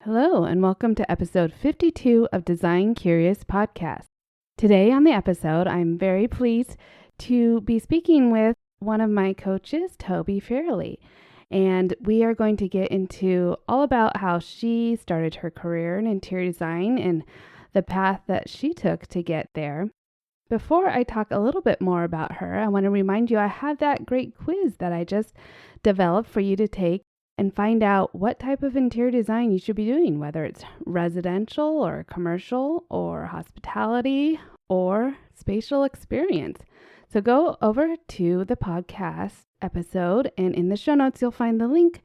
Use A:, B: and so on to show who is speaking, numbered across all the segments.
A: Hello, and welcome to episode 52 of Design Curious Podcast. Today on the episode, I'm very pleased to be speaking with one of my coaches, Tobi Fairley. And we are going to get into all about how she started her career in interior design and the path that she took to get there. Before I talk a little bit more about her, I want to remind you I have that great quiz that I just developed for you to take and find out what type of interior design you should be doing, whether it's residential or commercial or hospitality or spatial experience. So go over to the podcast episode, and in the show notes, you'll find the link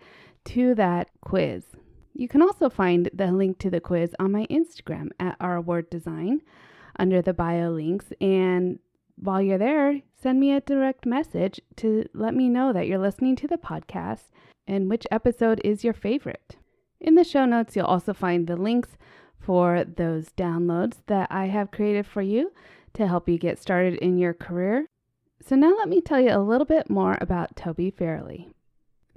A: to that quiz. You can also find the link to the quiz on my Instagram at @OurWordDesign under the bio links. And while you're there, send me a direct message to let me know that you're listening to the podcast and which episode is your favorite. In the show notes, you'll also find the links for those downloads that I have created for you to help you get started in your career. So now let me tell you a little bit more about Tobi Fairley.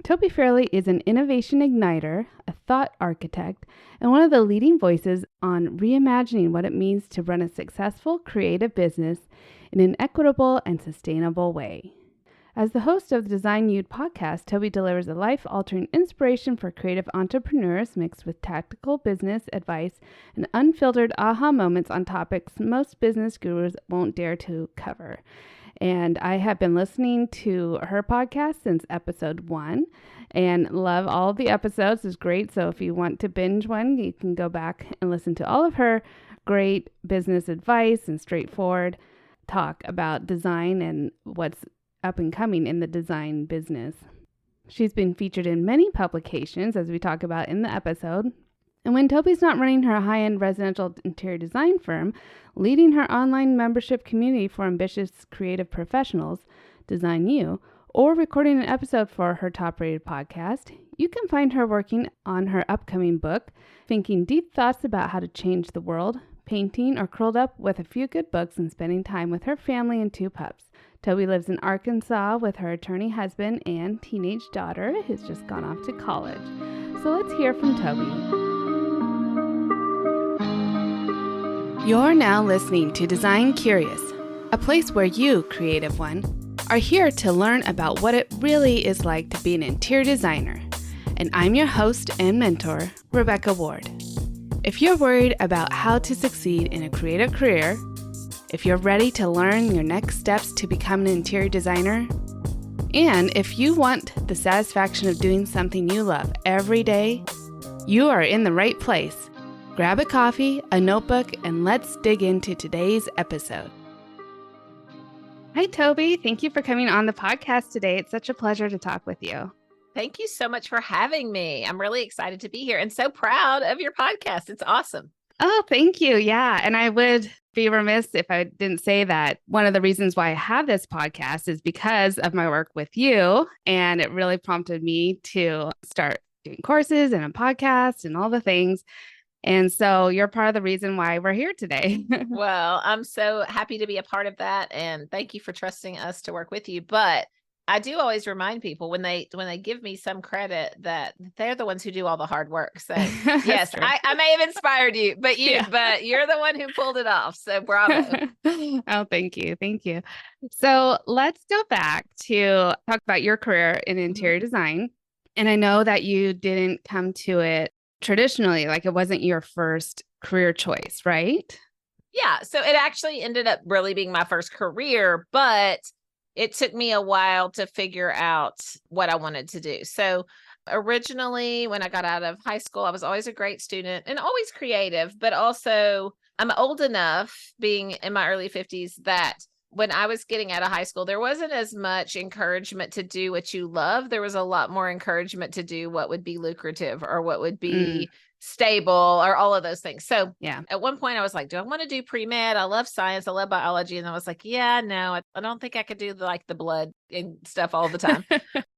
A: Tobi Fairley is an innovation igniter, a thought architect, and one of the leading voices on reimagining what it means to run a successful creative business in an equitable and sustainable way. As the host of the Design You'd podcast, Tobi delivers a life-altering inspiration for creative entrepreneurs mixed with tactical business advice and unfiltered aha moments on topics most business gurus won't dare to cover. And I have been listening to her podcast since episode 1 and love all of the episodes. It's great. So if you want to binge one, you can go back and listen to all of her great business advice and straightforward talk about design and what's up and coming in the design business. She's been featured in many publications, as we talk about in the episode. And when Tobi's not running her high-end residential interior design firm, leading her online membership community for ambitious creative professionals, Design You, or recording an episode for her top-rated podcast, you can find her working on her upcoming book, thinking deep thoughts about how to change the world, painting, or curled up with a few good books and spending time with her family and 2 pups. Tobi lives in Arkansas with her attorney husband and teenage daughter who's just gone off to college. So let's hear from Tobi. You're now listening to Design Curious, a place where you, creative one, are here to learn about what it really is like to be an interior designer. And I'm your host and mentor, Rebecca Ward. If you're worried about how to succeed in a creative career, if you're ready to learn your next steps to become an interior designer, and if you want the satisfaction of doing something you love every day, you are in the right place. Grab a coffee, a notebook, and let's dig into today's episode. Hi, Tobi. Thank you for coming on the podcast today. It's such a pleasure to talk with you.
B: Thank you so much for having me. I'm really excited to be here and so proud of your podcast. It's awesome.
A: Oh, thank you. Yeah. And I would be remiss if I didn't say that one of the reasons why I have this podcast is because of my work with you. And it really prompted me to start doing courses and a podcast and all the things. And so you're part of the reason why we're here today.
B: Well, I'm so happy to be a part of that. And thank you for trusting us to work with you. But I do always remind people when they give me some credit that they're the ones who do all the hard work. So yes, I may have inspired you, but you're the one who pulled it off. So bravo.
A: Oh, thank you. Thank you. So let's go back to talk about your career in interior design. And I know that you didn't come to it traditionally, like it wasn't your first career choice, right?
B: Yeah. So it actually ended up really being my first career, but it took me a while to figure out what I wanted to do. So originally, when I got out of high school, I was always a great student and always creative, but also I'm old enough, being in my early 50s, that when I was getting out of high school, there wasn't as much encouragement to do what you love. There was a lot more encouragement to do what would be lucrative or what would be stable or all of those things. So yeah, at one point I was like, do I want to do pre-med? I love science. I love biology. And I was like, yeah, no, I don't think I could do the blood and stuff all the time.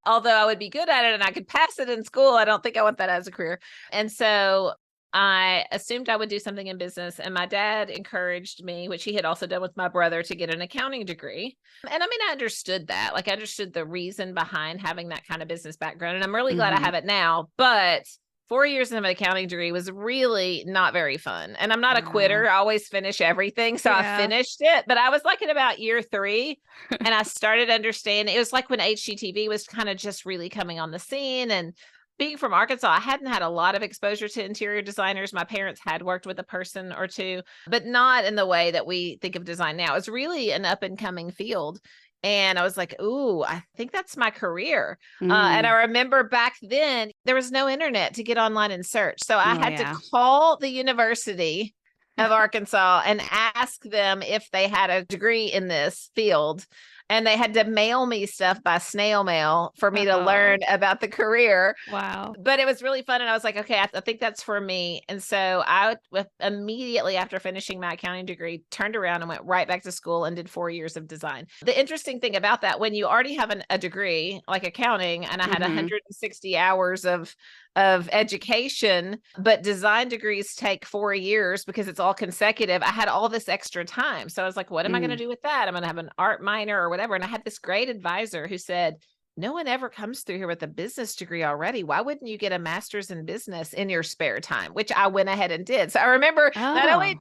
B: Although I would be good at it and I could pass it in school, I don't think I want that as a career. And so I assumed I would do something in business, and my dad encouraged me, which he had also done with my brother, to get an accounting degree. And I mean, I understood that. Like, I understood the reason behind having that kind of business background, and I'm really glad I have it now. But 4 years of an accounting degree was really not very fun. And I'm not a
A: Yeah.
B: quitter. I always finish everything. So I finished it, but I was like in about year 3 and I started understanding. It was like when HGTV was kind of just really coming on the scene. And being from Arkansas, I hadn't had a lot of exposure to interior designers. My parents had worked with a person or two, but not in the way that we think of design now. It's really an up and coming field. And I was like, ooh, I think that's my career. And I remember back then, there was no internet to get online and search. So I had to call the University of Arkansas and ask them if they had a degree in this field. And they had to mail me stuff by snail mail for me to learn about the career.
A: Wow.
B: But it was really fun. And I was like, okay, I think that's for me. And so I immediately after finishing my accounting degree, turned around and went right back to school and did 4 years of design. The interesting thing about that, when you already have a degree like accounting, and I had 160 hours of education, but design degrees take 4 years because it's all consecutive. I had all this extra time. So I was like, what am I going to do with that? I'm going to have an art minor or whatever. And I had this great advisor who said, no one ever comes through here with a business degree already. Why wouldn't you get a master's in business in your spare time? Which I went ahead and did. So I remember not only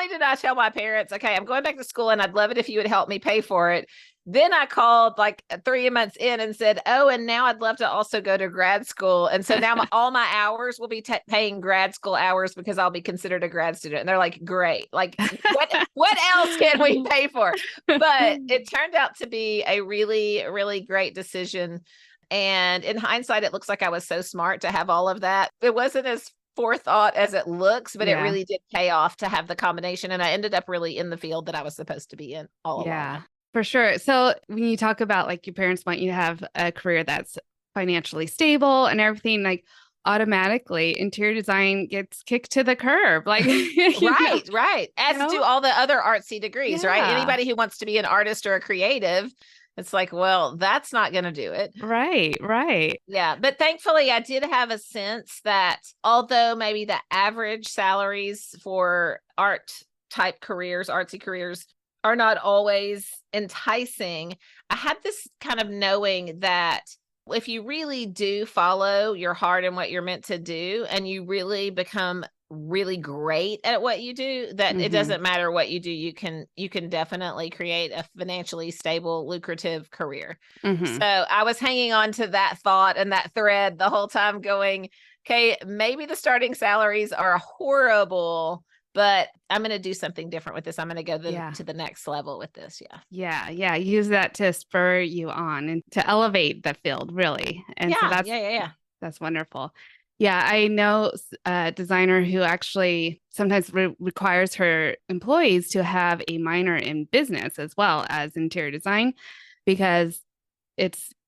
B: did I tell my parents, okay, I'm going back to school and I'd love it if you would help me pay for it. Then I called like 3 months in and said, oh, and now I'd love to also go to grad school. And so now all my hours will be paying grad school hours because I'll be considered a grad student. And they're like, great. Like, what else can we pay for? But it turned out to be a really, really great decision. And in hindsight, it looks like I was so smart to have all of that. It wasn't as forethought as it looks, but it really did pay off to have the combination. And I ended up really in the field that I was supposed to be in all along.
A: For sure. So when you talk about like your parents want you to have a career that's financially stable and everything, like automatically interior design gets kicked to the curb. Like
B: right. As do all the other artsy degrees, right? Anybody who wants to be an artist or a creative, it's like, well, that's not going to do it.
A: Right.
B: Yeah. But thankfully, I did have a sense that although maybe the average salaries for art type careers, artsy careers, are not always enticing, I had this kind of knowing that if you really do follow your heart and what you're meant to do, and you really become really great at what you do, that it doesn't matter what you do, you can definitely create a financially stable, lucrative career. So I was hanging on to that thought and that thread the whole time going, okay, maybe the starting salaries are horrible, but I'm going to do something different with this. I'm going to go to the next level with this.
A: Yeah. Use that to spur you on and to elevate the field, really. And so that's wonderful. Yeah, I know a designer who actually sometimes requires her employees to have a minor in business as well as interior design, because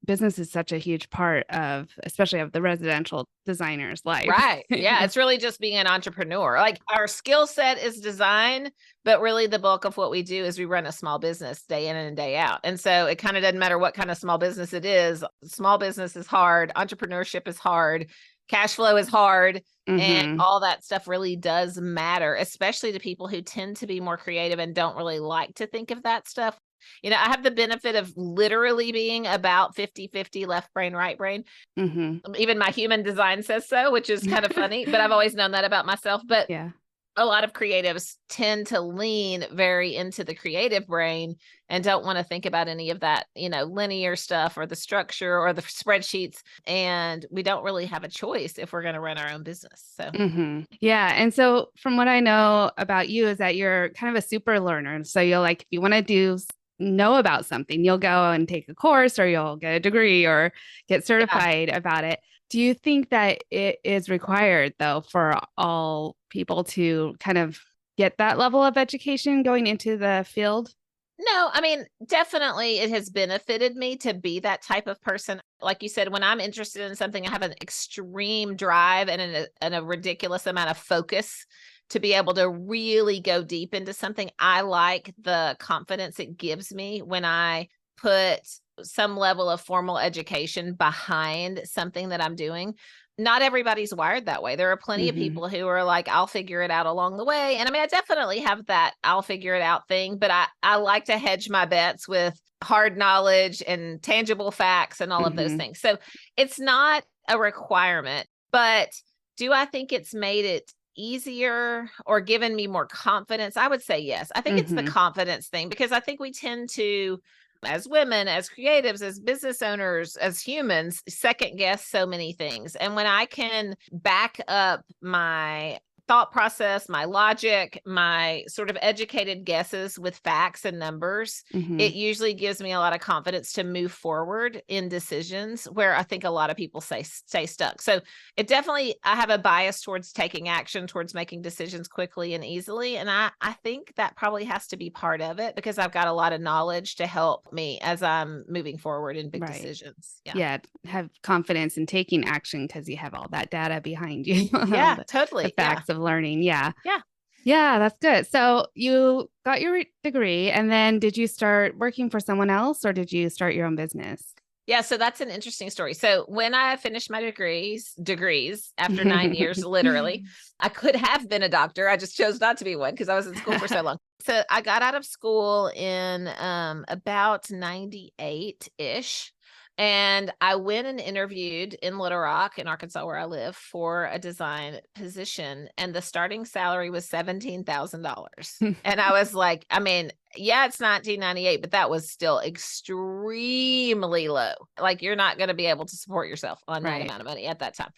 A: business is such a huge part of, especially of the residential designer's life.
B: Right. Yeah. It's really just being an entrepreneur. Like our skill set is design, but really the bulk of what we do is we run a small business day in and day out. And so it kind of doesn't matter what kind of small business it is. Small business is hard. Entrepreneurship is hard. Cash flow is hard. And all that stuff really does matter, especially to people who tend to be more creative and don't really like to think of that stuff. You know, I have the benefit of literally being about 50-50 left brain, right brain. Even my human design says so, which is kind of funny, but I've always known that about myself. But a lot of creatives tend to lean very into the creative brain and don't want to think about any of that, linear stuff or the structure or the spreadsheets. And we don't really have a choice if we're going to run our own business. So,
A: yeah. And so from what I know about you is that you're kind of a super learner. So you'll if you want to know about something, you'll go and take a course or you'll get a degree or get certified about it. Do you think that it is required, though, for all people to kind of get that level of education going into the field?
B: No, I mean, definitely it has benefited me to be that type of person. Like you said, when I'm interested in something, I have an extreme drive and a ridiculous amount of focus to be able to really go deep into something. I like the confidence it gives me when I put some level of formal education behind something that I'm doing. Not everybody's wired that way. There are plenty of people who are like, I'll figure it out along the way. And I mean, I definitely have that I'll figure it out thing, but I like to hedge my bets with hard knowledge and tangible facts and all of those things. So it's not a requirement, but Do I think it's made it easier or given me more confidence? I would say yes. I think it's the confidence thing, because I think we tend to, as women, as creatives, as business owners, as humans, second guess so many things. And when I can back up my thought process, my logic, my sort of educated guesses with facts and numbers, it usually gives me a lot of confidence to move forward in decisions where I think a lot of people stay stuck. So it definitely, I have a bias towards taking action, towards making decisions quickly and easily. And I think that probably has to be part of it, because I've got a lot of knowledge to help me as I'm moving forward in big decisions.
A: Yeah. Have confidence in taking action because you have all that data behind you.
B: Yeah, totally.
A: The facts of learning. Yeah.
B: Yeah.
A: Yeah, that's good. So you got your degree, and then did you start working for someone else, or did you start your own business?
B: Yeah, so that's an interesting story. So when I finished my degrees after 9 years, literally, I could have been a doctor. I just chose not to be one because I was in school for so long. So I got out of school in about 98-ish. And I went and interviewed in Little Rock in Arkansas, where I live, for a design position. And the starting salary was $17,000. And I was like, I mean, yeah, it's 1998, but that was still extremely low. Like, you're not going to be able to support yourself on that amount of money at that time.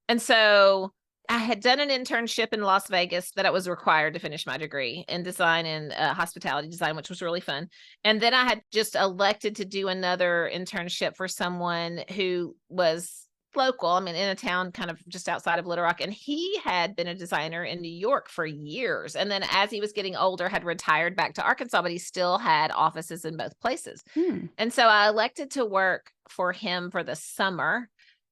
B: And so I had done an internship in Las Vegas that I was required to finish my degree in design and hospitality design, which was really fun. And then I had just elected to do another internship for someone who was local, I mean, in a town kind of just outside of Little Rock. And he had been a designer in New York for years. And then as he was getting older, had retired back to Arkansas, but he still had offices in both places. And so I elected to work for him for the summer,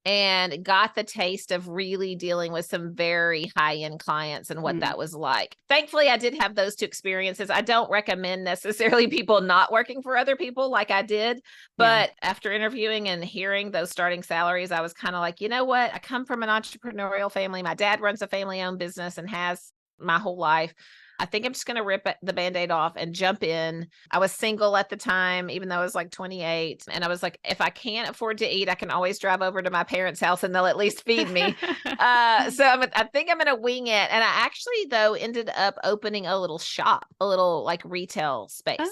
B: and got the taste of really dealing with some very high-end clients and what that was like. Thankfully, I did have those two experiences. I don't recommend necessarily people not working for other people like I did. But after interviewing and hearing those starting salaries, I was kind of like, you know what? I come from an entrepreneurial family. My dad runs a family-owned business and has my whole life. I think I'm just going to rip the Band-Aid off and jump in. I was single at the time, even though I was like 28. And I was like, if I can't afford to eat, I can always drive over to my parents' house and they'll at least feed me. So I think I'm going to wing it. And I actually, though, ended up opening a little shop, a little like retail space.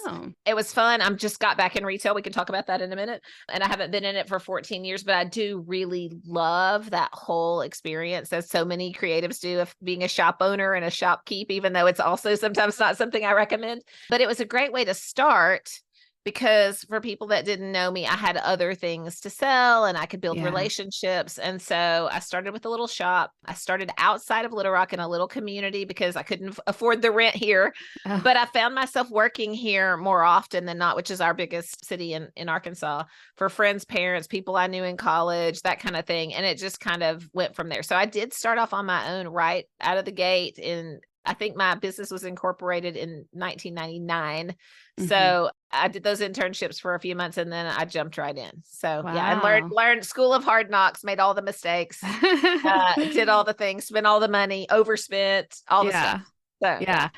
B: It was fun. I'm just got back in retail. We can talk about that in a minute. And I haven't been in it for 14 years, but I do really love that whole experience, as so many creatives do, of being a shop owner and a shopkeep, even though it's also sometimes not something I recommend. But it was a great way to start, because for people that didn't know me, I had other things to sell and I could build relationships. And so I started with a little shop. I started outside of Little Rock in a little community because I couldn't afford the rent here. But I found myself working here more often than not, which is our biggest city in Arkansas, for friends, parents, people I knew in college, that kind of thing. And it just kind of went from there. So I did start off on my own right out of the gate. I think my business was incorporated in 1999. So I did those internships for a few months and then I jumped right in. So yeah, and learned school of hard knocks, made all the mistakes, did all the things, spent all the money, overspent, all the stuff. So,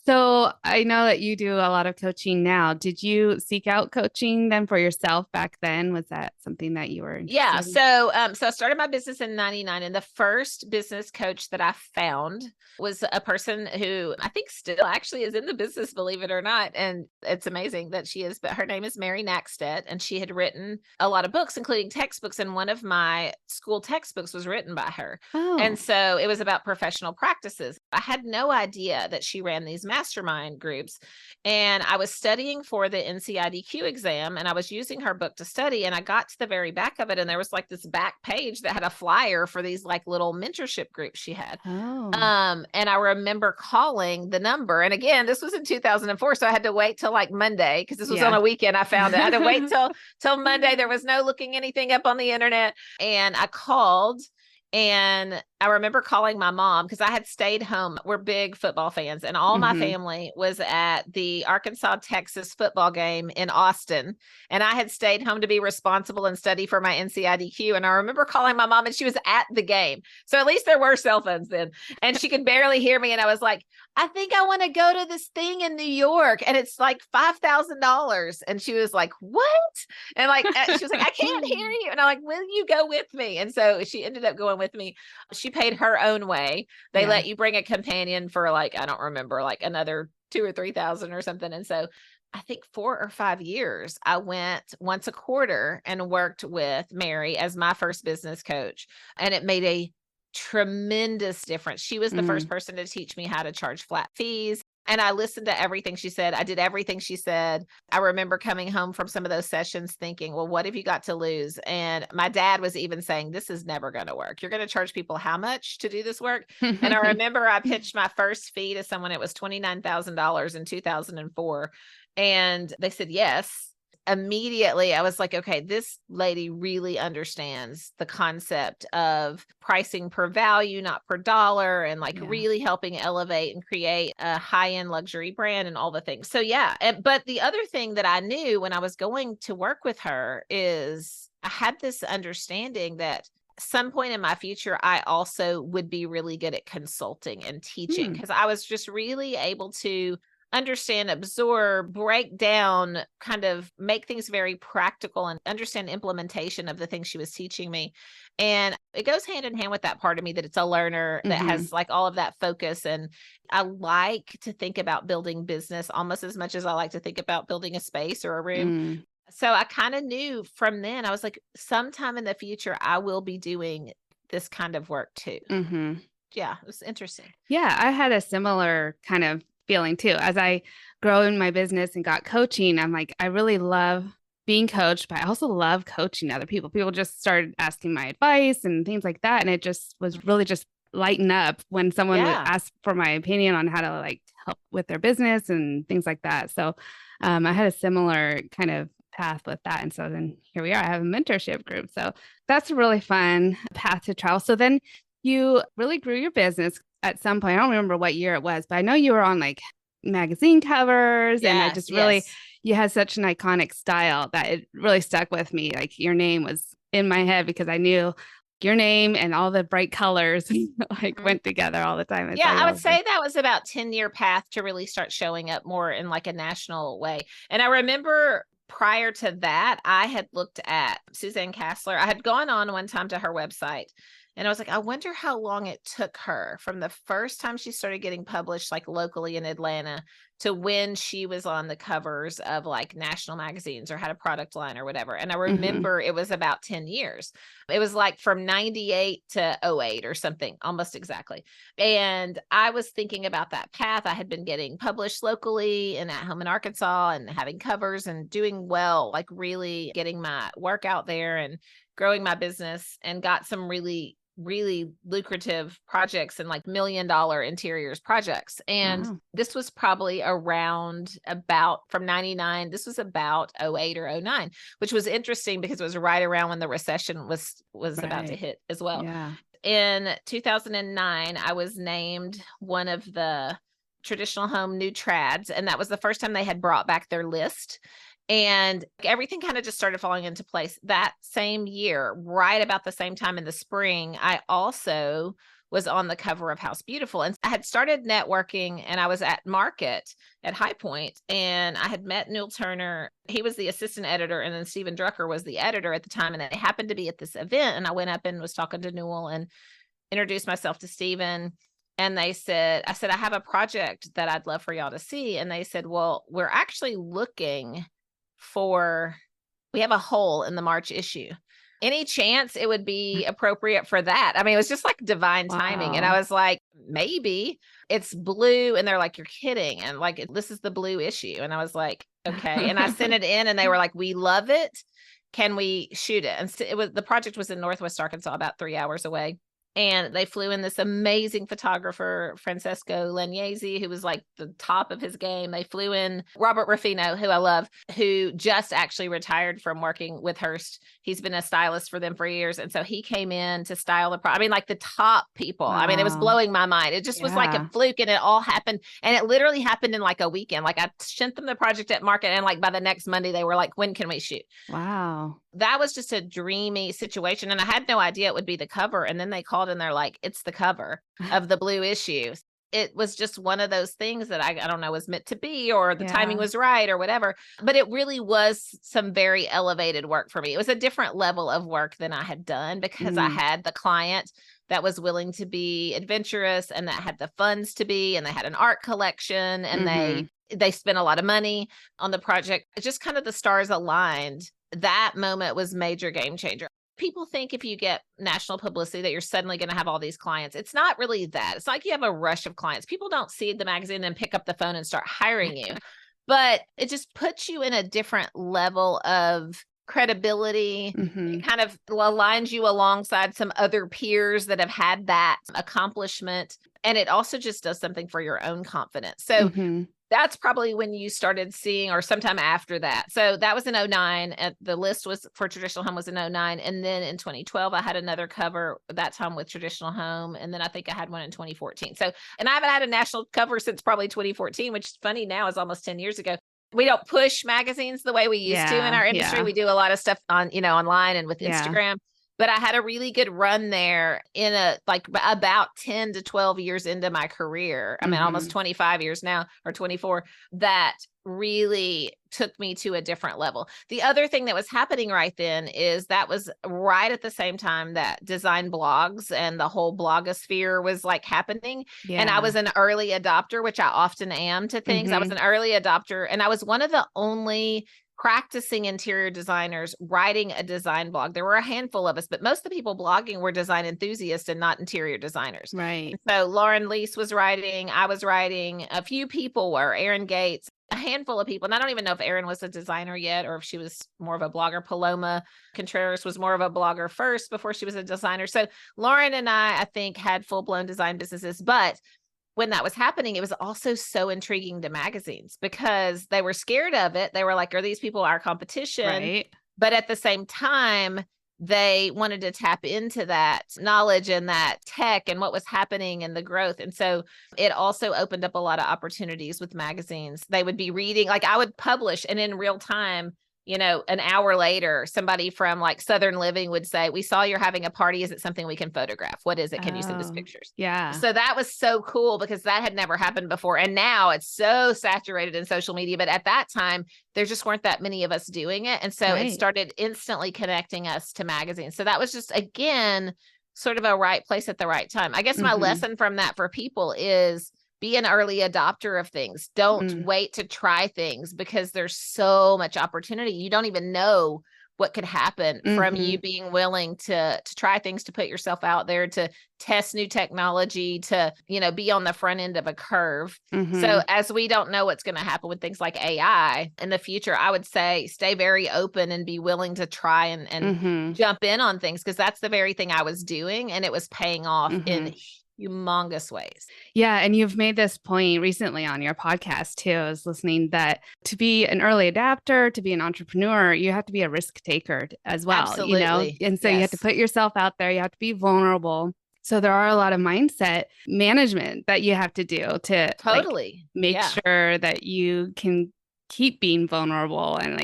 A: So I know that you do a lot of coaching now. Did you seek out coaching then for yourself back then? Was that something that you were interested in?
B: So I started my business in 99, and the first business coach that I found was a person who I think still actually is in the business, believe it or not. And it's amazing that she is, but her name is Mary Nackstedt, and she had written a lot of books, including textbooks. And one of my school textbooks was written by her. And so it was about professional practices. I had no idea that she ran these mastermind groups. And I was studying for the NCIDQ exam, and I was using her book to study. And I got to the very back of it, and there was like this back page that had a flyer for these like little mentorship groups she had. And I remember calling the number. And again, this was in 2004. So I had to wait till like Monday, because this was on a weekend. I found it. I had to wait till Monday. There was no looking anything up on the internet. And I called. And I remember calling my mom, because I had stayed home. We're big football fans, and all my family was at the Arkansas-Texas football game in Austin. And I had stayed home to be responsible and study for my NCIDQ. And I remember calling my mom, and she was at the game. So at least there were cell phones then. And she could barely hear me. And I was like, I think I want to go to this thing in New York, and it's like $5,000. And she was like, what? And like, she was like, I can't hear you. And I'm like, will you go with me? And so she ended up going with me. She she paid her own way. They
A: Yeah.
B: let you bring a companion for like, I don't remember, like another 2,000 or 3,000 or something. And so I think 4 or 5 years, I went once a quarter and worked with Mary as my first business coach. And it made a tremendous difference. She was the first person to teach me how to charge flat fees. And I listened to everything she said. I did everything she said. I remember coming home from some of those sessions thinking, well, what have you got to lose? And my dad was even saying, this is never going to work. You're going to charge people how much to do this work? And I remember I pitched my first fee to someone. It was $29,000 in 2004. And they said, yes. Immediately, I was like, okay, this lady really understands the concept of pricing per value, not per dollar, and like really helping elevate and create a high-end luxury brand and all the things. So yeah, but the other thing that I knew when I was going to work with her is I had this understanding that some point in my future, I also would be really good at consulting and teaching because I was just really able to understand, absorb, break down, kind of make things very practical and understand implementation of the things she was teaching me. And it goes hand in hand with that part of me that it's a learner that has like all of that focus. And I like to think about building business almost as much as I like to think about building a space or a room. So I kind of knew from then, I was like, sometime in the future, I will be doing this kind of work too. Yeah, it was interesting.
A: Yeah, I had a similar kind of feeling too. As I grow in my business and got coaching, I'm like, I really love being coached, but I also love coaching other people. People just started asking my advice and things like that. And it just was really just lighten up when someone would ask for my opinion on how to like help with their business and things like that. So I had a similar kind of path with that. And so then here we are, I have a mentorship group. So that's a really fun path to travel. So then you really grew your business at some point. I don't remember what year it was, but I know you were on like magazine covers and I just really, you had such an iconic style that it really stuck with me. Like your name was in my head because I knew your name and all the bright colors like went together all the time.
B: I would say that was about 10-year path to really start showing up more in like a national way. And I remember prior to that, I had looked at Suzanne Kassler. I had gone on one time to her website and I was like, I wonder how long it took her from the first time she started getting published like locally in Atlanta to when she was on the covers of like national magazines or had a product line or whatever. And I remember it was about 10 years. It was like from 98 to 08 or something, almost exactly. And I was thinking about that path. I had been getting published locally and at home in Arkansas and having covers and doing well, like really getting my work out there and growing my business, and got some really lucrative projects and like $1 million interiors projects. And this was probably around about from 99. This was about 08 or 09, which was interesting because it was right around when the recession was about to hit as well. In 2009, I was named one of the traditional home new trads. And that was the first time they had brought back their list. And everything kind of just started falling into place that same year, right about the same time in the spring. I also was on the cover of House Beautiful, and I had started networking, and I was at Market at High Point, and I had met Neil Turner. He was the assistant editor, and then Stephen Drucker was the editor at the time. And they happened to be at this event, and I went up and was talking to Newell and introduced myself to Stephen. And I said, I have a project that I'd love for y'all to see. And they said, well, we're actually looking we have a hole in the March issue. Any chance it would be appropriate for that? I mean, it was just like divine timing. And I was like, maybe. It's blue. And they're like, you're kidding. And like, this is the blue issue. And I was like, okay. And I sent it in and they were like, we love it. Can we shoot it? And the project was in Northwest Arkansas, about 3 hours away. And they flew in this amazing photographer, Francesco Legnesi, who was like the top of his game. They flew in Robert Ruffino, who I love, who just actually retired from working with Hearst. He's been a stylist for them for years. And so he came in to style the I mean, like the top people. Wow. I mean, it was blowing my mind. It just was like a fluke, and it all happened. And it literally happened in like a weekend. Like I sent them the project at Market, and like by the next Monday, they were like, when can we shoot?
A: Wow.
B: That was just a dreamy situation. And I had no idea it would be the cover. And then they called and they're like, it's the cover of the blue issue. It was just one of those things that I don't know, was meant to be, or the timing was right or whatever. But it really was some very elevated work for me. It was a different level of work than I had done because I had the client, that was willing to be adventurous and that had the funds to be, and they had an art collection, and they spent a lot of money on the project. Just kind of the stars aligned. That moment was major game changer. People think if you get national publicity that you're suddenly going to have all these clients. It's not really that. It's like you have a rush of clients. People don't see the magazine and pick up the phone and start hiring you. But it just puts you in a different level of credibility. It kind of aligns you alongside some other peers that have had that accomplishment. And it also just does something for your own confidence. So that's probably when you started seeing, or sometime after that. So that was in 2009. The list was for Traditional Home was in 2009. And then in 2012, I had another cover that time with Traditional Home. And then I think I had one in 2014. So, and I haven't had a national cover since probably 2014, which is funny now, is almost 10 years ago. We don't push magazines the way we used to in our industry. We do a lot of stuff on, online and with Instagram. But I had a really good run there in about 10 to 12 years into my career. I mean, almost 25 years now, or 24, that really took me to a different level. The other thing that was happening right then is that was right at the same time that design blogs and the whole blogosphere was like happening. And I was an early adopter, which I often am to things. I was an early adopter, and I was one of the only practicing interior designers writing a design blog. There were a handful of us, but most of the people blogging were design enthusiasts and not interior designers.
A: Right.
B: So Lauren Lease was writing, I was writing, a few people were, Erin Gates, a handful of people. And I don't even know if Erin was a designer yet, or if she was more of a blogger. Paloma Contreras was more of a blogger first before she was a designer. So Lauren and I think, had full-blown design businesses. But when that was happening, it was also so intriguing to magazines because they were scared of it. They were like, are these people our competition?
A: Right.
B: But at the same time, they wanted to tap into that knowledge and that tech and what was happening and the growth. And so it also opened up a lot of opportunities with magazines. They would be reading, like I would publish, and in real time, an hour later, somebody from like Southern Living would say, we saw you're having a party. Is it something we can photograph? What is it? Can you send us pictures?
A: Yeah.
B: So that was so cool because that had never happened before. And now it's so saturated in social media. But at that time, there just weren't that many of us doing it. And so it started instantly connecting us to magazines. So that was just, again, sort of a right place at the right time. I guess my lesson from that for people is, be an early adopter of things. Don't wait to try things because there's so much opportunity. You don't even know what could happen from you being willing to try things, to put yourself out there, to test new technology, to, be on the front end of a curve. So as we don't know what's going to happen with things like AI in the future, I would say stay very open and be willing to try and jump in on things, because that's the very thing I was doing, and it was paying off in humongous ways.
A: Yeah. And you've made this point recently on your podcast too. I was listening that to be an early adapter, to be an entrepreneur, you have to be a risk taker as well.
B: Absolutely.
A: And so you have to put yourself out there. You have to be vulnerable. So there are a lot of mindset management that you have to do to make sure that you can keep being vulnerable and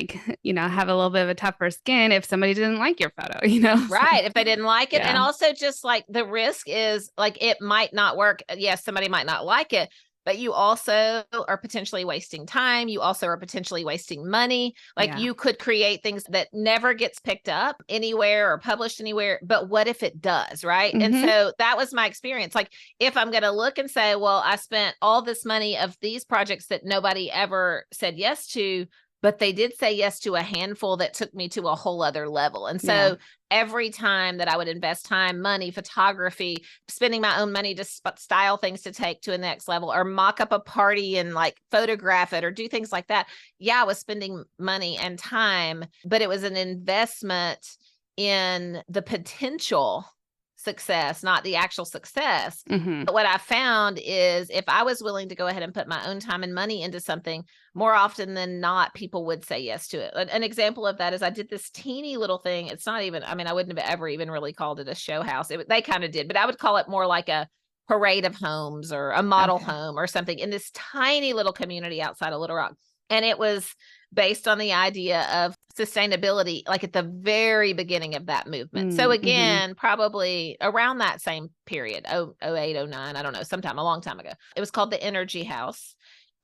A: have a little bit of a tougher skin if somebody didn't like your photo,
B: Right. If they didn't like it. And also just like the risk is like, it might not work. Yes, somebody might not like it, but you also are potentially wasting time. You also are potentially wasting money. You could create things that never gets picked up anywhere or published anywhere. But what if it does? Right. And so that was my experience. Like, if I'm going to look and say, well, I spent all this money of these projects that nobody ever said yes to, but they did say yes to a handful that took me to a whole other level. And so every time that I would invest time, money, photography, spending my own money to style things to take to a next level, or mock up a party and like photograph it or do things like that. Yeah, I was spending money and time, but it was an investment in the potential success, not the actual success. But what I found is, if I was willing to go ahead and put my own time and money into something, more often than not, people would say yes to it. An example of that is I did this teeny little thing. It's not even, I wouldn't have ever even really called it a show house. They kind of did, but I would call it more like a parade of homes or a model home or something in this tiny little community outside of Little Rock. And it was based on the idea of sustainability, like at the very beginning of that movement. So again, probably around that same period, 08, 09, I don't know, sometime a long time ago. It was called the Energy House.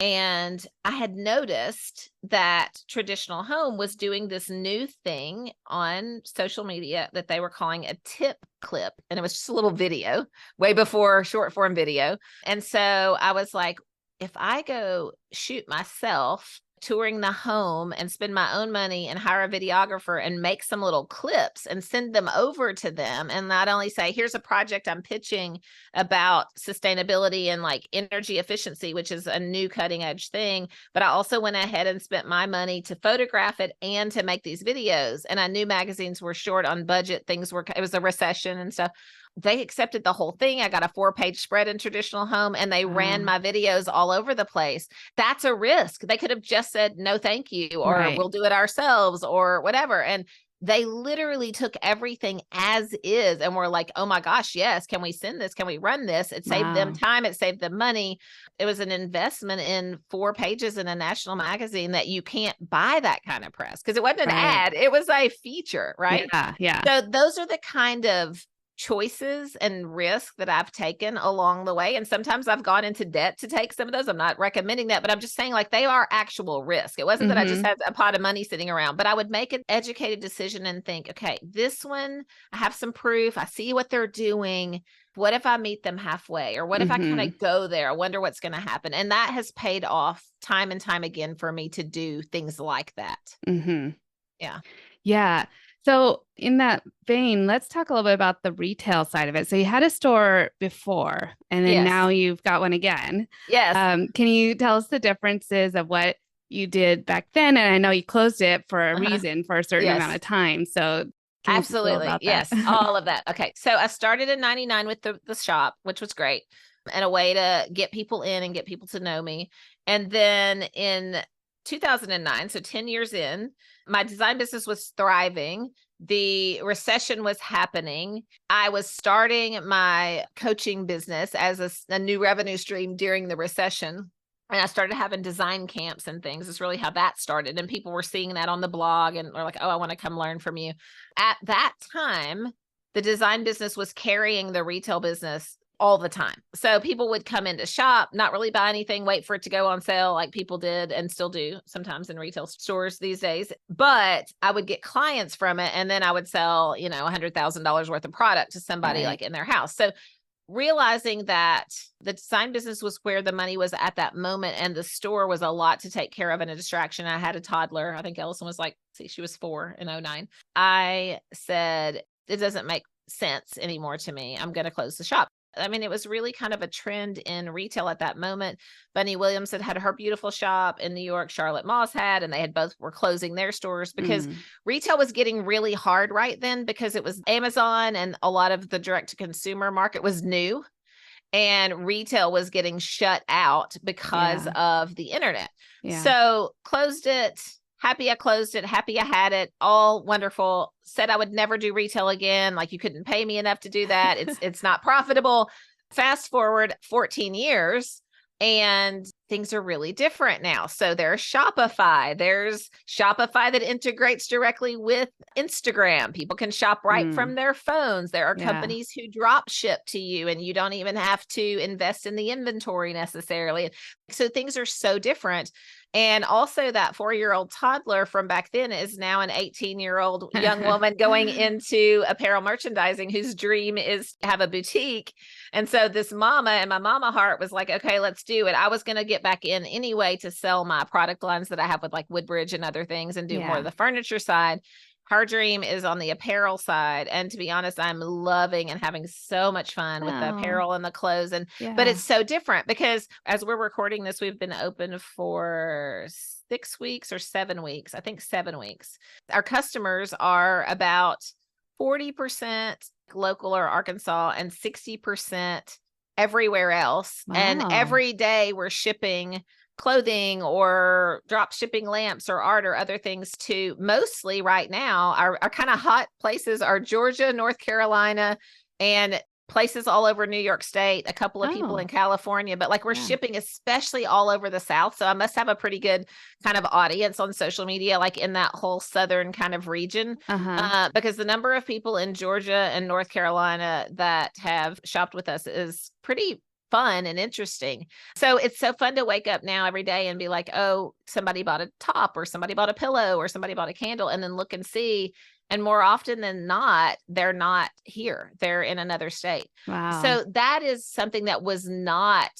B: And I had noticed that Traditional Home was doing this new thing on social media that they were calling a tip clip. And it was just a little video, way before short form video. And so I was like, if I go shoot myself touring the home and spend my own money and hire a videographer and make some little clips and send them over to them, and not only say, here's a project I'm pitching about sustainability and like energy efficiency, which is a new cutting edge thing, but I also went ahead and spent my money to photograph it and to make these videos. And I knew magazines were short on budget. It was a recession and stuff. They accepted the whole thing. I got a 4-page spread in Traditional Home, and they ran my videos all over the place. That's a risk. They could have just said, no, thank you, or we'll do it ourselves or whatever. And they literally took everything as is and were like, oh my gosh, yes. Can we send this? Can we run this? It saved them time. It saved them money. It was an investment in 4 pages in a national magazine that you can't buy that kind of press because it wasn't an ad. It was a feature, right?
A: Yeah.
B: So those are the kind of choices and risks that I've taken along the way. And sometimes I've gone into debt to take some of those. I'm not recommending that, but I'm just saying like they are actual risk. It wasn't that I just had a pot of money sitting around, but I would make an educated decision and think, okay, this one, I have some proof. I see what they're doing. What if I meet them halfway? Or what if I kind of go there? I wonder what's going to happen. And that has paid off time and time again for me to do things like that.
A: Yeah. So in that vein, let's talk a little bit about the retail side of it. So you had a store before, and then now you've got one again.
B: Yes.
A: Can you tell us the differences of what you did back then? And I know you closed it for a reason, for a certain amount of time. So
B: absolutely. Yes. All of that. Okay. So I started in 99 with the shop, which was great, and a way to get people in and get people to know me. And then in 2009, so 10 years in, my design business was thriving. The recession was happening. I was starting my coaching business as a new revenue stream during the recession. And I started having design camps and things. It's really how that started. And people were seeing that on the blog and were like, oh, I want to come learn from you. At that time, the design business was carrying the retail business all the time. So people would come into shop, not really buy anything, wait for it to go on sale like people did and still do sometimes in retail stores these days. But I would get clients from it. And then I would sell, $100,000 worth of product to somebody like in their house. So realizing that the design business was where the money was at that moment, and the store was a lot to take care of and a distraction. I had a toddler. I think Ellison was she was 4 in 2009. I said, it doesn't make sense anymore to me. I'm going to close the shop. I mean, it was really kind of a trend in retail at that moment. Bunny Williams had her beautiful shop in New York. Charlotte Moss had, and they had both were closing their stores because retail was getting really hard right then because it was Amazon and a lot of the direct to consumer market was new, and retail was getting shut out because of the internet. So closed it. Happy I closed it. Happy I had it. All wonderful. Said I would never do retail again. Like you couldn't pay me enough to do that. It's not profitable. Fast forward 14 years and things are really different now. So there's Shopify. There's Shopify that integrates directly with Instagram. People can shop right from their phones. There are companies who drop ship to you and you don't even have to invest in the inventory necessarily. So things are so different. And also that 4-year-old toddler from back then is now an 18-year-old young woman going into apparel merchandising whose dream is to have a boutique. And so this mama and my mama heart was like, okay, let's do it. I was going to get back in anyway to sell my product lines that I have with like Woodbridge and other things and do more of the furniture side. Her dream is on the apparel side. And to be honest, I'm loving and having so much fun with the apparel and the clothes. But it's so different because as we're recording this, we've been open for 6 weeks or 7 weeks. I think 7 weeks. Our customers are about 40% local or Arkansas and 60% everywhere else. And every day we're shipping clothing or drop shipping lamps or art or other things to mostly right now. Our kind of hot places are Georgia, North Carolina, and places all over New York State, a couple of people in California, but like we're shipping especially all over the South. So I must have a pretty good kind of audience on social media, like in that whole Southern kind of region, because the number of people in Georgia and North Carolina that have shopped with us is pretty fun and interesting. So it's so fun to wake up now every day and be like, oh, somebody bought a top or somebody bought a pillow or somebody bought a candle, and then look and see. And more often than not, they're not here. They're in another state.
A: Wow.
B: So that is something that was not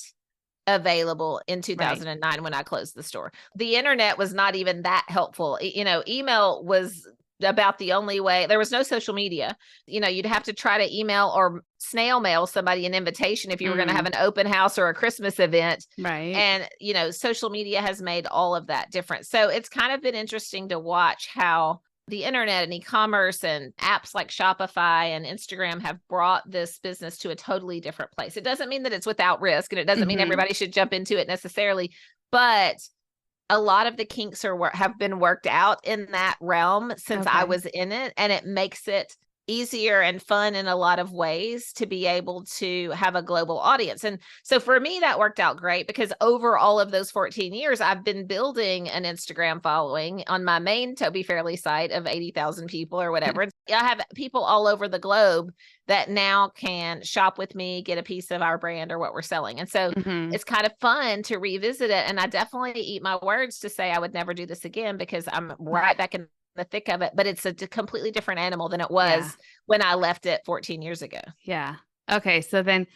B: available in 2009
A: Right.
B: when I closed the store. The internet was not even that helpful. Email was about the only way. There was no social media. You'd have to try to email or snail mail somebody an invitation if you were going to have an open house or a Christmas event.
A: Right.
B: And, social media has made all of that different. So it's kind of been interesting to watch how the internet and e-commerce and apps like Shopify and Instagram have brought this business to a totally different place. It doesn't mean that it's without risk, and it doesn't mean everybody should jump into it necessarily, but a lot of the kinks have been worked out in that realm since I was in it, and it makes it easier and fun in a lot of ways to be able to have a global audience. And so for me, that worked out great because over all of those 14 years, I've been building an Instagram following on my main Tobi Fairley site of 80,000 people or whatever. I have people all over the globe that now can shop with me, get a piece of our brand or what we're selling. And so it's kind of fun to revisit it. And I definitely eat my words to say I would never do this again because I'm right back in the thick of it, but it's a completely different animal than it was when I left it 14 years ago.
A: Yeah. Okay. So then,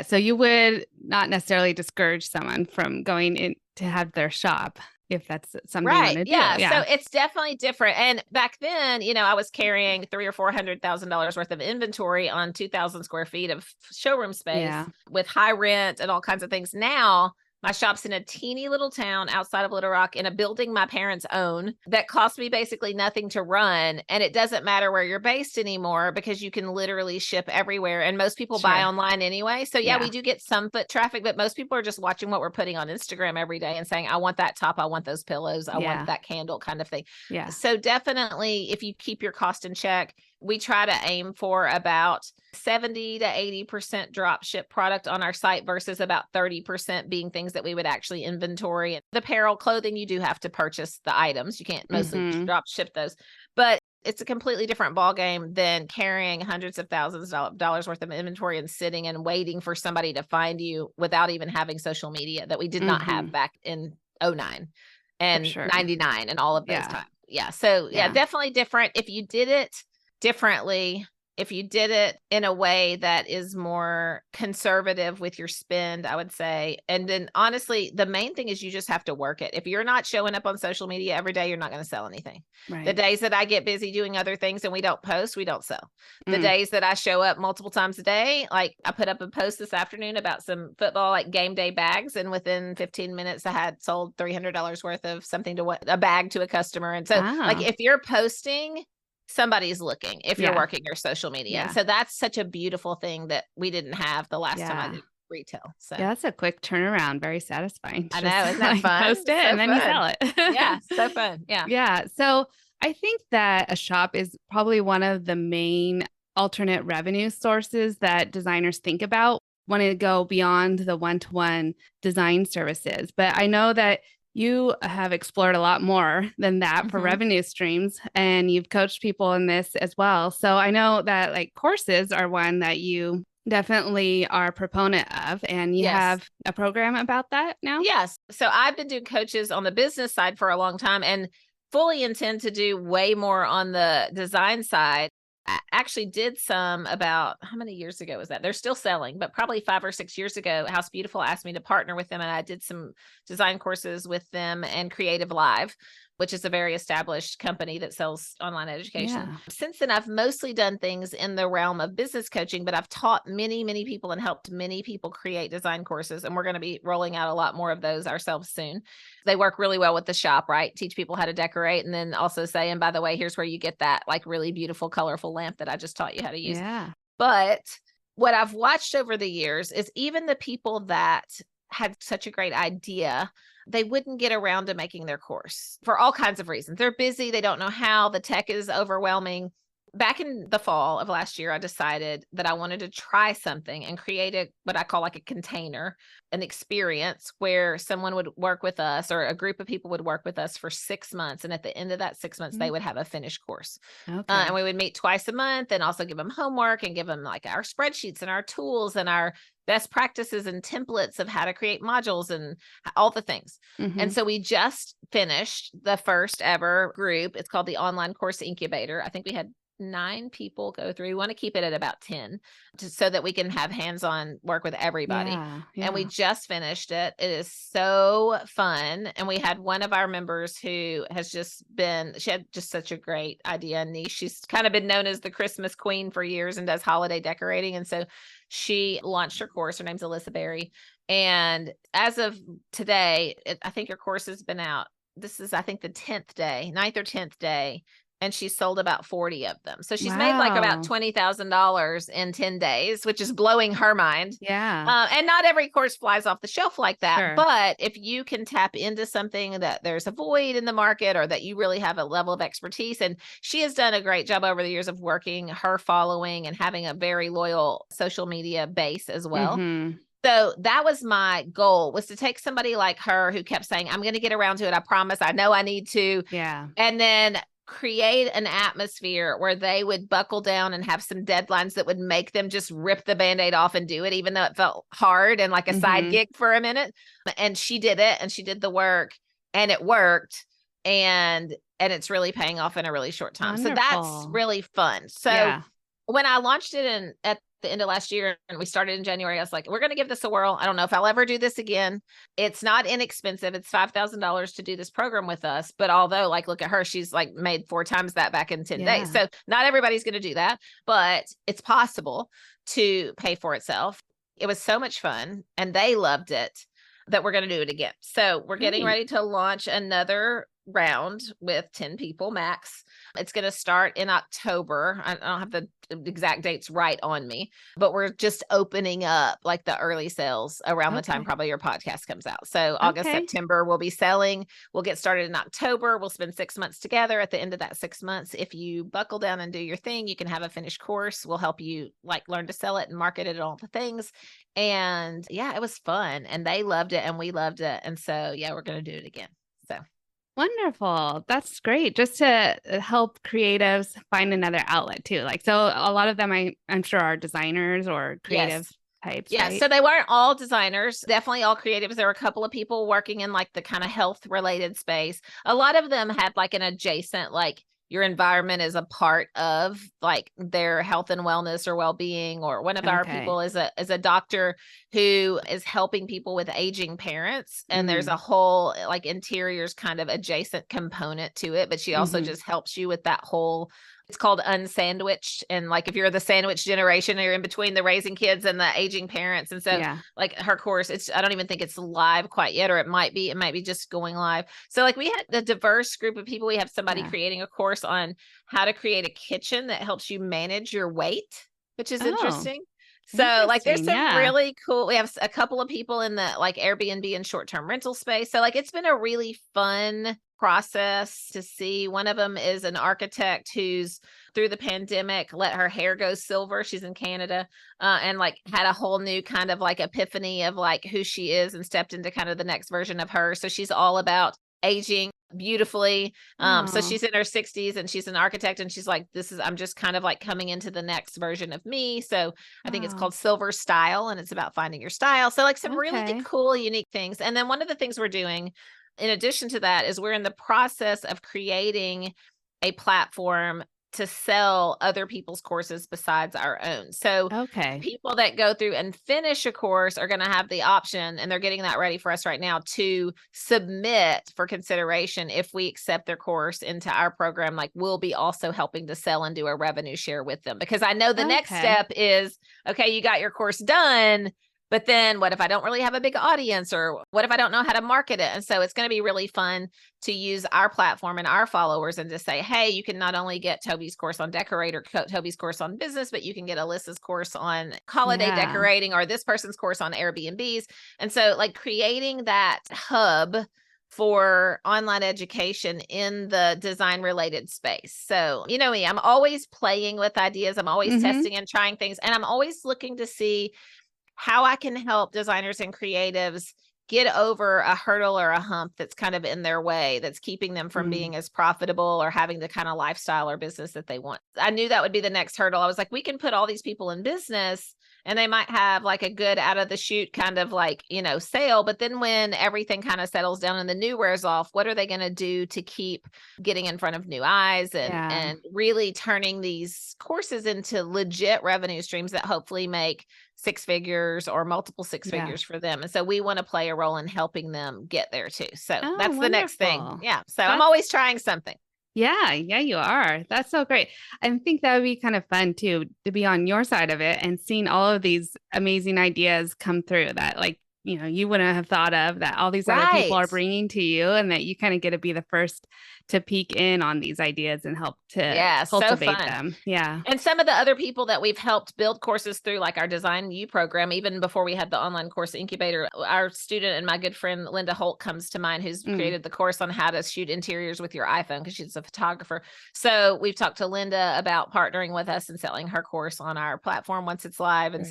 A: so you would not necessarily discourage someone from going in to have their shop if that's something you want to do.
B: Yeah. So it's definitely different. And back then, I was carrying $300,000 or $400,000 worth of inventory on 2,000 square feet of showroom space with high rent and all kinds of things. Now, my shop's in a teeny little town outside of Little Rock in a building my parents own that cost me basically nothing to run. And it doesn't matter where you're based anymore because you can literally ship everywhere. And most people buy online anyway. So we do get some foot traffic, but most people are just watching what we're putting on Instagram every day and saying, I want that top. I want those pillows. I want that candle kind of thing.
A: Yeah.
B: So definitely if you keep your cost in check, we try to aim for about 70 to 80% drop ship product on our site versus about 30% being things that we would actually inventory. The apparel, clothing, you do have to purchase the items. You can't mostly drop ship those, but it's a completely different ballgame than carrying hundreds of thousands of dollars worth of inventory and sitting and waiting for somebody to find you without even having social media that we did not have back in 09 and 99 and all of those times. Yeah. So definitely different. If you did it differently, if you did it in a way that is more conservative with your spend, I would say. And then honestly, the main thing is you just have to work it. If you're not showing up on social media every day, you're not going to sell anything. Right. The days that I get busy doing other things and we don't post, we don't sell. The days that I show up multiple times a day, like I put up a post this afternoon about some football, like game day bags. And within 15 minutes, I had sold $300 worth of something a bag to a customer. And so like if you're posting, somebody's looking if you're working your social media. And so that's such a beautiful thing that we didn't have the last time I did retail. So
A: that's a quick turnaround. Very satisfying.
B: I know. Isn't that fun?
A: Post it and then you sell it.
B: So fun.
A: Yeah. So I think that a shop is probably one of the main alternate revenue sources that designers think about when they go beyond the one-to-one design services. But I know that you have explored a lot more than that for revenue streams, and you've coached people in this as well. So I know that like courses are one that you definitely are a proponent of, and you have a program about that now?
B: Yes. So I've been doing coaches on the business side for a long time and fully intend to do way more on the design side. I actually did some about, how many years ago was that? They're still selling, but probably 5 or 6 years ago, House Beautiful asked me to partner with them. And I did some design courses with them and Creative Live, which is a very established company that sells online education. Yeah. Since then, I've mostly done things in the realm of business coaching, but I've taught many, many people and helped many people create design courses. And we're going to be rolling out a lot more of those ourselves soon. They work really well with the shop, right? Teach people how to decorate and then also say, and by the way, here's where you get that like really beautiful, colorful lamp that I just taught you how to use.
A: Yeah.
B: But what I've watched over the years is even the people that had such a great idea, they wouldn't get around to making their course for all kinds of reasons. They're busy. They don't know how. The tech is overwhelming. Back in the fall of last year, I decided that I wanted to try something and create what I call like a container, an experience where someone would work with us or a group of people would work with us for 6 months. And at the end of that 6 months, they would have a finished course. Okay. And we would meet twice a month and also give them homework and give them like our spreadsheets and our tools and our best practices and templates of how to create modules and all the things. And so we just finished the first ever group. It's called the Online Course Incubator. I think we had 9 people go through. We want to keep it at about 10 so that we can have hands-on work with everybody.
A: Yeah,
B: And we
A: yeah.
B: just finished it. It is so fun. And we had one of our members who has she had just such a great idea and niche. She's kind of been known as the Christmas queen for years and does holiday decorating. And so she launched her course. Her name's Alyssa Berry. And as of today, I think her course has been out. This is, I think, the 10th day, 9th or 10th day. And she sold about 40 of them. So she's made like about
A: Wow.
B: $20,000 in 10 days, which is blowing her mind.
A: Yeah.
B: And not every course flies off the shelf like that.
A: Sure.
B: But if you can tap into something that there's a void in the market or that you really have a level of expertise, and she has done a great job over the years of working her following and having a very loyal social media base as well. So that was my goal, was to take somebody like her who kept saying, I'm going to get around to it. I promise. I know I need to.
A: Yeah.
B: And then create an atmosphere where they would buckle down and have some deadlines that would make them just rip the Band-Aid off and do it, even though it felt hard and like a side gig for a minute. And she did it, and she did the work, and it worked. And it's really paying off in a really short time.
A: Wonderful.
B: So that's really fun. So when I launched it at the end of last year and we started in January, I was like, we're going to give this a whirl. I don't know if I'll ever do this again. It's not inexpensive. It's $5,000 to do this program with us. But although, like, look at her, she's like made 4 times that back in 10 days. So not everybody's going to do that, but it's possible to pay for itself. It was so much fun and they loved it that we're going to do it again. So we're getting ready to launch another round with 10 people max. It's going to start in October. I don't have the exact dates right on me, but we're just opening up like the early sales around the time probably your podcast comes out. So August, September, we'll be selling. We'll get started in October. We'll spend 6 months together. At the end of that 6 months, if you buckle down and do your thing, you can have a finished course. We'll help you like learn to sell it and market it and all the things. And yeah, it was fun and they loved it and we loved it. And so, yeah, we're going to do it again. So.
A: Wonderful. That's great. Just to help creatives find another outlet too. Like, so a lot of them I'm sure are designers or creative types.
B: Yeah.
A: Right?
B: So they weren't all designers, definitely all creatives. There were a couple of people working in like the kind of health related space. A lot of them had like an adjacent, like your environment is a part of like their health and wellness or well-being. Or one of our people is a doctor who is helping people with aging parents. And there's a whole like interiors kind of adjacent component to it. But she also just helps you with that whole, it's called unsandwiched. And like, if you're the sandwich generation, you're in between the raising kids and the aging parents. And so like her course, I don't even think it's live quite yet, or it might be just going live. So like we had a diverse group of people. We have somebody creating a course on how to create a kitchen that helps you manage your weight, which is interesting. So like there's some really cool, we have a couple of people in the like Airbnb and short-term rental space. So like it's been a really fun process to see. One of them is an architect who's through the pandemic let her hair go silver. She's in Canada and like had a whole new kind of like epiphany of like who she is and stepped into kind of the next version of her. So she's all about aging beautifully. So she's in her 60s and she's an architect and she's like, I'm just kind of like coming into the next version of me. So I think it's called Silver Style and it's about finding your style. So like some really cool, unique things. And then one of the things we're doing in addition to that is we're in the process of creating a platform to sell other people's courses besides our own. So people that go through and finish a course are going to have the option, and they're getting that ready for us right now, to submit for consideration if we accept their course into our program. Like we'll be also helping to sell and do a revenue share with them, because I know the next step is, okay, you got your course done, but then what if I don't really have a big audience, or what if I don't know how to market it? And so it's going to be really fun to use our platform and our followers and to say, hey, you can not only get Tobi's course on decorate or Tobi's course on business, but you can get Alyssa's course on holiday decorating, or this person's course on Airbnbs. And so like creating that hub for online education in the design related space. So, you know me, I'm always playing with ideas. I'm always testing and trying things. And I'm always looking to see how I can help designers and creatives get over a hurdle or a hump that's kind of in their way, that's keeping them from being as profitable or having the kind of lifestyle or business that they want. I knew that would be the next hurdle. I was like, we can put all these people in business and they might have like a good out of the chute kind of like, sale. But then when everything kind of settles down and the new wears off, what are they going to do to keep getting in front of new eyes and really turning these courses into legit revenue streams that hopefully make six figures or multiple six figures for them. And so we want to play a role in helping them get there too. So that's the next thing. Yeah. So I'm always trying something.
A: Yeah, you are. That's so great. I think that would be kind of fun too, to be on your side of it and seeing all of these amazing ideas come through that like, you wouldn't have thought of, that all these other people are bringing to you, and that you kind of get to be the first to peek in on these ideas and help to cultivate them. Yeah.
B: And some of the other people that we've helped build courses through, like our Design U program, even before we had the online course incubator, our student and my good friend, Linda Holt, comes to mind, who's created the course on how to shoot interiors with your iPhone, because she's a photographer. So we've talked to Linda about partnering with us and selling her course on our platform once it's live. And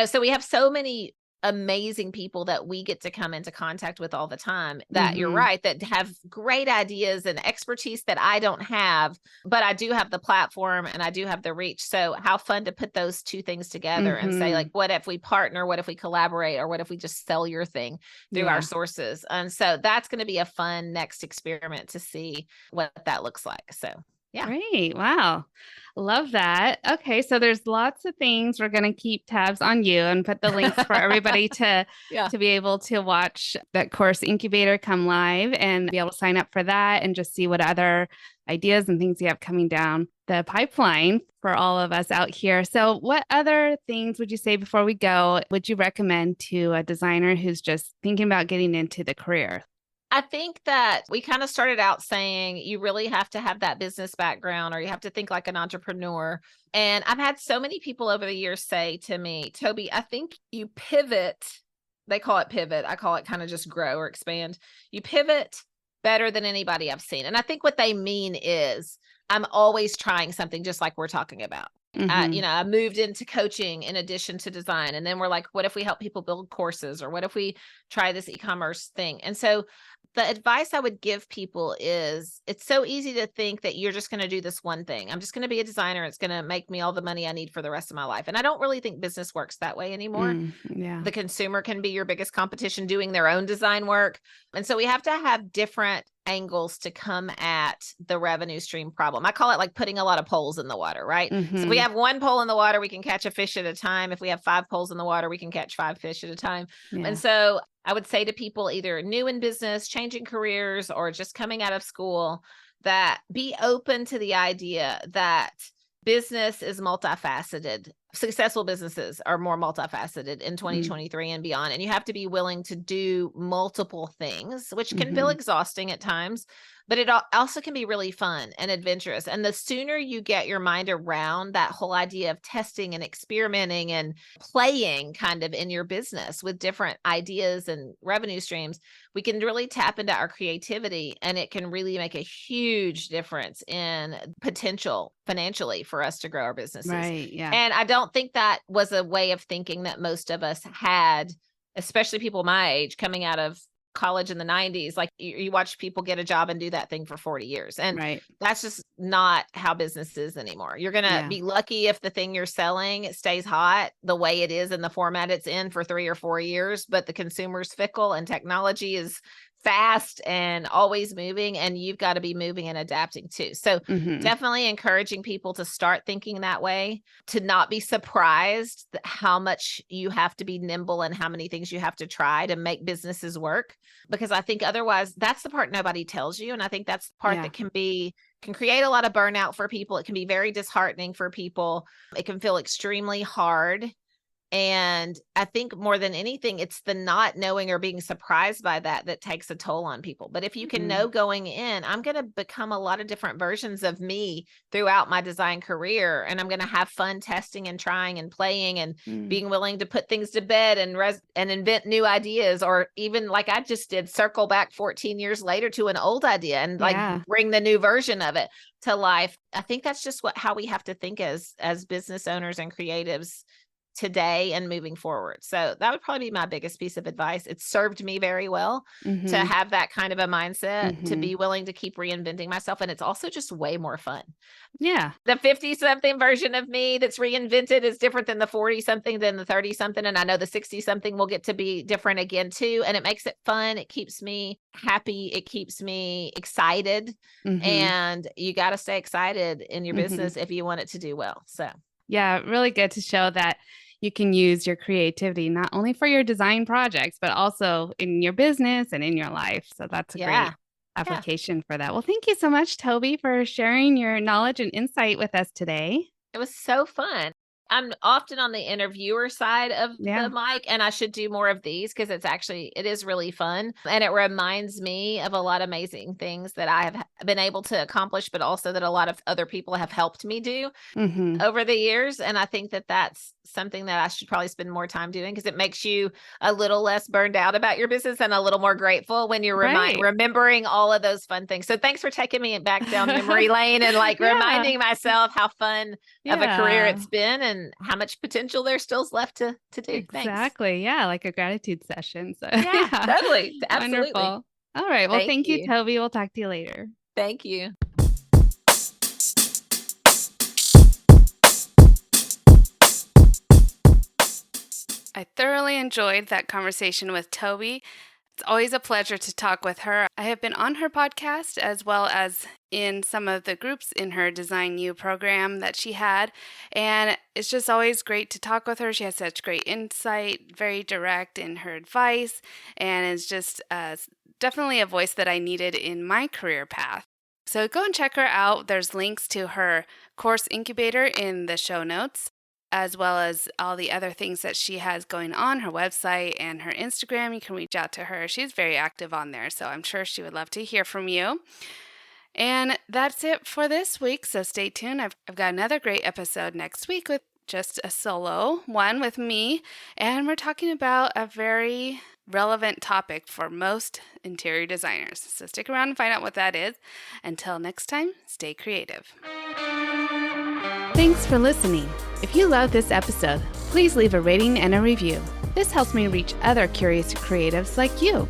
B: so we have so many amazing people that we get to come into contact with all the time that you're right, that have great ideas and expertise that I don't have, but I do have the platform and I do have the reach. So how fun to put those two things together and say, like, what if we partner? What if we collaborate? Or what if we just sell your thing through our sources? And so that's going to be a fun next experiment to see what that looks like. So yeah.
A: Great. Wow. Love that. Okay. So there's lots of things. We're going to keep tabs on you and put the links for everybody to be able to watch that course incubator come live and be able to sign up for that and just see what other ideas and things you have coming down the pipeline for all of us out here. So what other things would you say before we go, would you recommend to a designer who's just thinking about getting into the career?
B: I think that we kind of started out saying you really have to have that business background, or you have to think like an entrepreneur. And I've had so many people over the years say to me, Tobi, I think you pivot. They call it pivot. I call it kind of just grow or expand. You pivot better than anybody I've seen. And I think what they mean is I'm always trying something, just like we're talking about. I moved into coaching in addition to design. And then we're like, what if we help people build courses? Or what if we try this e-commerce thing? And so the advice I would give people is, it's so easy to think that you're just going to do this one thing. I'm just going to be a designer. It's going to make me all the money I need for the rest of my life. And I don't really think business works that way anymore. The consumer can be your biggest competition doing their own design work. And so we have to have different angles to come at the revenue stream problem. I call it like putting a lot of poles in the water, right? So if we have one pole in the water, we can catch a fish at a time. If we have 5 poles in the water, we can catch 5 fish at a time. And so I would say to people either new in business, changing careers, or just coming out of school, that be open to the idea that business is multifaceted. Successful businesses are more multifaceted in 2023 and beyond. And you have to be willing to do multiple things, which can feel exhausting at times, but it also can be really fun and adventurous. And the sooner you get your mind around that whole idea of testing and experimenting and playing kind of in your business with different ideas and revenue streams, we can really tap into our creativity, and it can really make a huge difference in potential financially for us to grow our businesses.
A: Right. Yeah.
B: And I don't think that was a way of thinking that most of us had, especially people my age coming out of college in the 90s. Like you watch people get a job and do that thing for 40 years. And that's just not how business is anymore. You're going to be lucky if the thing you're selling stays hot the way it is in the format it's in for 3 or 4 years, but the consumer's fickle and technology is fast and always moving, and you've got to be moving and adapting too. So definitely encouraging people to start thinking that way, to not be surprised how much you have to be nimble and how many things you have to try to make businesses work, because I think otherwise that's the part nobody tells you. And I think that's the part that can create a lot of burnout for people. It can be very disheartening for people. It can feel extremely hard. And I think more than anything, it's the not knowing or being surprised by that takes a toll on people. But if you can know going in, I'm going to become a lot of different versions of me throughout my design career. And I'm going to have fun testing and trying and playing and being willing to put things to bed and invent new ideas, or even like I just did, circle back 14 years later to an old idea and like bring the new version of it to life. I think that's just how we have to think as business owners and creatives today and moving forward. So that would probably be my biggest piece of advice. It's served me very well to
A: Mm-hmm.
B: have that kind of a mindset, to
A: Mm-hmm.
B: be willing to keep reinventing myself. And it's also just way more fun.
A: Yeah.
B: The 50-something version of me that's reinvented is different than the 40-something, than the 30-something. And I know the 60-something will get to be different again too. And it makes it fun. It keeps me happy. It keeps me excited.
A: Mm-hmm.
B: And you got to stay excited in your
A: Mm-hmm.
B: business if you want it to do well. So
A: yeah, really good to show that you can use your creativity not only for your design projects, but also in your business and in your life. So that's a great application for that. Well, thank you so much, Tobi, for sharing your knowledge and insight with us today.
B: It was so fun. I'm often on the interviewer side of the mic, and I should do more of these because it is really fun. And it reminds me of a lot of amazing things that I have been able to accomplish, but also that a lot of other people have helped me do over the years. And I think that that's something that I should probably spend more time doing because it makes you a little less burned out about your business and a little more grateful when you're remembering all of those fun things. So thanks for taking me back down memory lane and reminding myself how fun of a career it's been and how much potential there still's left to do.
A: Exactly.
B: Thanks.
A: Yeah, like a gratitude session. So
B: totally. Absolutely.
A: Wonderful. All right. Well, thank you, Tobi. We'll talk to you later.
B: Thank you.
A: I thoroughly enjoyed that conversation with Tobi. It's always a pleasure to talk with her. I have been on her podcast as well as in some of the groups in her Design You program that she had. And it's just always great to talk with her. She has such great insight, very direct in her advice, and is just definitely a voice that I needed in my career path. So go and check her out. There's links to her course incubator in the show notes, as well as all the other things that she has going on, her website and her Instagram. You can reach out to her. She's very active on there, so I'm sure she would love to hear from you. And that's it for this week, so stay tuned. I've got another great episode next week with just a solo one with me, and we're talking about a very relevant topic for most interior designers. So stick around and find out what that is. Until next time, stay creative. Thanks for listening. If you love this episode, please leave a rating and a review. This helps me reach other curious creatives like you.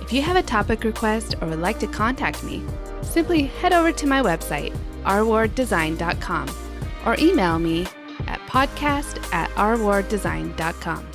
A: If you have a topic request or would like to contact me, simply head over to my website, rwarddesign.com, or email me at podcast@rwarddesign.com.